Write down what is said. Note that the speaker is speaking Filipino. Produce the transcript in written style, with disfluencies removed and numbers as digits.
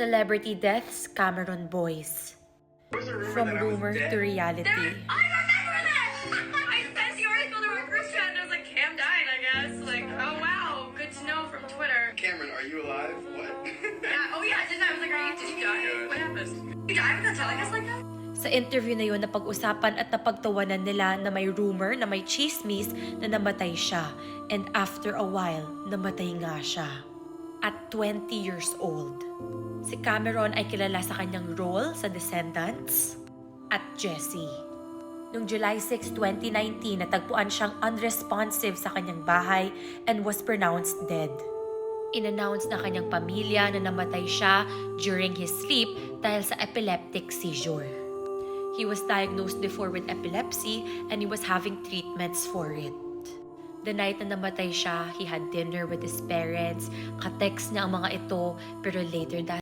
Celebrity deaths, Cameron Boyce. From rumor to reality. I remember that! I sent the article to our group chat and I was like, Cam died, I guess. Like, oh wow, good to know from Twitter. Cameron, are you alive? What? Oh yeah, didn't I? I was like, did you die? What happened? You died without telling us like that? Sa interview na yun, napag-usapan at napagtawanan nila na may rumor, na may chismis na namatay siya. And after a while, namatay nga siya. At 20 years old. Si Cameron ay kilala sa kanyang role sa Descendants at Jessie. Noong July 6, 2019, natagpuan siyang unresponsive sa kanyang bahay and was pronounced dead. In-announce na kanyang pamilya na namatay siya during his sleep dahil sa epileptic seizure. He was diagnosed before with epilepsy and he was having treatments for it. The night na namatay siya, he had dinner with his parents. Ka-text niya ang mga ito, pero later that